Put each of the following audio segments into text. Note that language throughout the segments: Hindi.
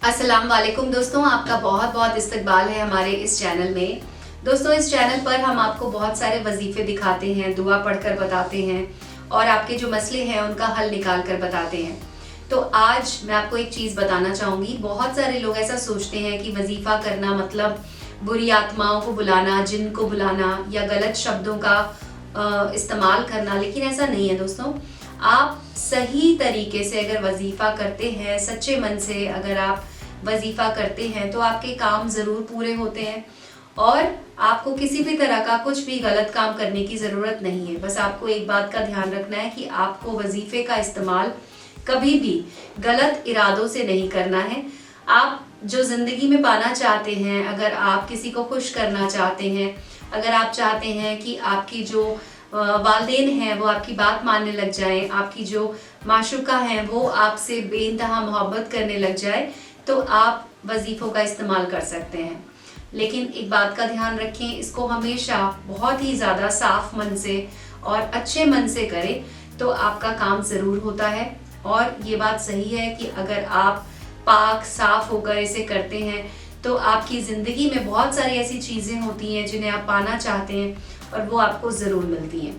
अस्सलाम वालेकुम दोस्तों, आपका बहुत बहुत इस्तकबाल है हमारे इस चैनल में। दोस्तों, इस चैनल पर हम आपको बहुत सारे वजीफे दिखाते हैं, दुआ पढ़कर बताते हैं और आपके जो मसले हैं उनका हल निकाल कर बताते हैं। तो आज मैं आपको एक चीज़ बताना चाहूँगी। बहुत सारे लोग ऐसा सोचते हैं कि वजीफा करना मतलब बुरी आत्माओं को बुलाना, जिन को बुलाना या गलत शब्दों का इस्तेमाल करना, लेकिन ऐसा नहीं है दोस्तों। आप सही तरीके से अगर वजीफा करते हैं, सच्चे मन से अगर आप वजीफा करते हैं तो आपके काम ज़रूर पूरे होते हैं और आपको किसी भी तरह का कुछ भी गलत काम करने की ज़रूरत नहीं है। बस आपको एक बात का ध्यान रखना है कि आपको वजीफे का इस्तेमाल कभी भी गलत इरादों से नहीं करना है। आप जो ज़िंदगी में पाना चाहते हैं, अगर आप किसी को खुश करना चाहते हैं, अगर आप चाहते हैं कि आपकी जो वालिदैन हैं वो आपकी बात मानने लग जाएं, आपकी जो माशूका हैं वो आपसे बेइंतहा मोहब्बत करने लग जाए, तो आप वजीफ़ों का इस्तेमाल कर सकते हैं। लेकिन एक बात का ध्यान रखें, इसको हमेशा बहुत ही ज़्यादा साफ मन से और अच्छे मन से करें तो आपका काम ज़रूर होता है। और ये बात सही है कि अगर आप पाक साफ होकर इसे करते हैं तो आपकी ज़िंदगी में बहुत सारी ऐसी चीज़ें होती हैं जिन्हें आप पाना चाहते हैं और वो आपको ज़रूर मिलती हैं।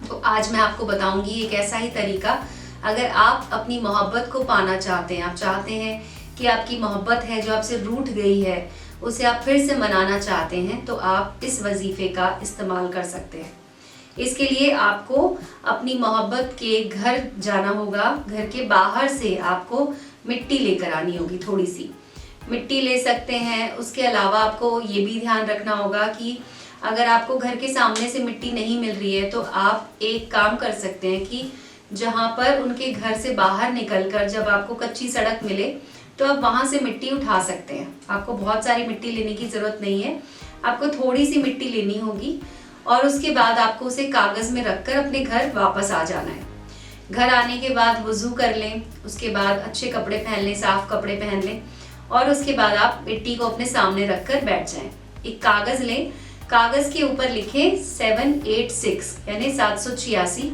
तो आज मैं आपको बताऊंगी एक ऐसा ही तरीका, अगर आप अपनी मोहब्बत को पाना चाहते हैं, आप चाहते हैं कि आपकी मोहब्बत है जो आपसे रूठ गई है उसे आप फिर से मनाना चाहते हैं, तो आप इस वजीफे का इस्तेमाल कर सकते हैं। इसके लिए आपको अपनी मोहब्बत के घर जाना होगा। घर के बाहर से आपको मिट्टी लेकर आनी होगी, थोड़ी सी मिट्टी ले सकते हैं। उसके अलावा आपको ये भी ध्यान रखना होगा कि अगर आपको घर के सामने से मिट्टी नहीं मिल रही है तो आप एक काम कर सकते हैं कि जहाँ पर उनके घर से बाहर निकलकर जब आपको कच्ची सड़क मिले तो आप वहाँ से मिट्टी उठा सकते हैं। आपको बहुत सारी मिट्टी लेने की ज़रूरत नहीं है, आपको थोड़ी सी मिट्टी लेनी होगी और उसके बाद आपको उसे कागज़ में रखकर अपने घर वापस आ जाना है। घर आने के बाद वज़ू कर लें, उसके बाद अच्छे कपड़े पहन लें, साफ़ कपड़े पहन लें और उसके बाद आप मिट्टी को अपने सामने रखकर बैठ जाएं। एक कागज़ लें, कागज़ के ऊपर लिखें 786 यानी 786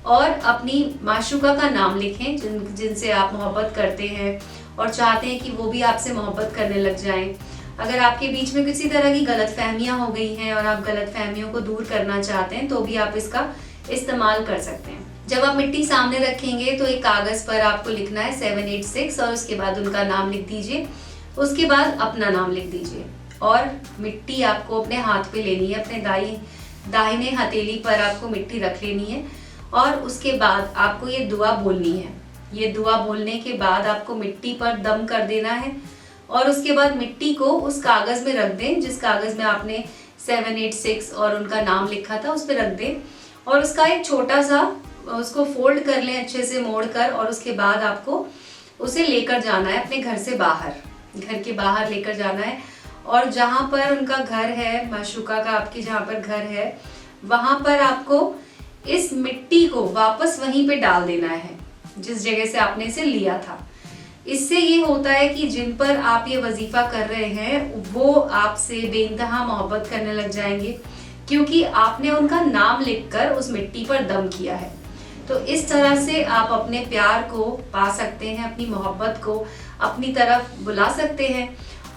और अपनी माशूका का नाम लिखें जिनसे आप मोहब्बत करते हैं और चाहते हैं कि वो भी आपसे मोहब्बत करने लग जाएं। अगर आपके बीच में किसी तरह की गलतफहमियां हो गई हैं और आप गलतफहमियों को दूर करना चाहते हैं तो भी आप इसका इस्तेमाल कर सकते हैं। जब आप मिट्टी सामने रखेंगे तो एक कागज़ पर आपको लिखना है 786 और उसके बाद उनका नाम लिख दीजिए, उसके बाद अपना नाम लिख दीजिए और मिट्टी आपको अपने हाथ पे लेनी है, अपने दाहिने हथेली पर आपको मिट्टी रख लेनी है और उसके बाद आपको ये दुआ बोलनी है। ये दुआ बोलने के बाद आपको मिट्टी पर दम कर देना है और उसके बाद मिट्टी को उस कागज़ में रख दें जिस कागज़ में आपने 786 और उनका नाम लिखा था, उस पर रख दें और उसका एक छोटा सा उसको फोल्ड कर लें अच्छे से मोड़ कर और उसके बाद आपको उसे लेकर जाना है अपने घर से बाहर, घर के बाहर लेकर जाना है और जहाँ पर उनका घर है, माशूका का आपके जहाँ पर घर है, वहाँ पर आपको इस मिट्टी को वापस वहीं पे डाल देना है जिस जगह से आपने इसे लिया था। इससे ये होता है कि जिन पर आप ये वजीफा कर रहे हैं वो आपसे बेइंतहा मोहब्बत करने लग जाएंगे क्योंकि आपने उनका नाम लिखकर उस मिट्टी पर दम किया है। तो इस तरह से आप अपने प्यार को पा सकते हैं, अपनी मोहब्बत को अपनी तरफ बुला सकते हैं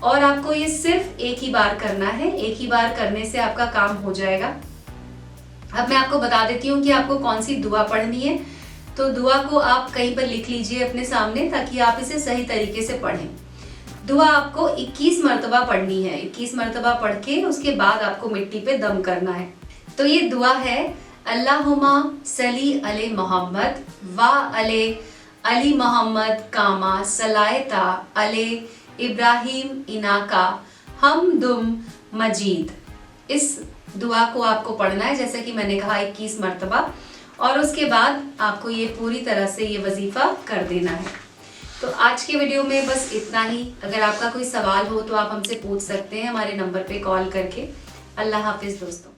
और आपको ये सिर्फ एक ही बार करना है। एक ही बार करने से आपका काम हो जाएगा। अब मैं आपको बता देती हूँ कि आपको कौन सी दुआ पढ़नी है। तो दुआ को आप कहीं पर लिख लीजिए अपने सामने ताकि आप इसे सही तरीके से पढ़ें। दुआ आपको 21 मरतबा पढ़नी है। 21 मरतबा पढ़ के उसके बाद आपको मिट्टी पे दम करना है। तो ये दुआ है, अल्लाहुम्मा सल्ली अले मोहम्मद व अले अली मोहम्मद कामा सलायता अले इब्राहिम इनाका हमदुम मजीद। इस दुआ को आपको पढ़ना है जैसे कि मैंने कहा 21 मरतबा और उसके बाद आपको ये पूरी तरह से ये वजीफा कर देना है। तो आज के वीडियो में बस इतना ही। अगर आपका कोई सवाल हो तो आप हमसे पूछ सकते हैं हमारे नंबर पे कॉल करके। अल्लाह हाफिज़ दोस्तों।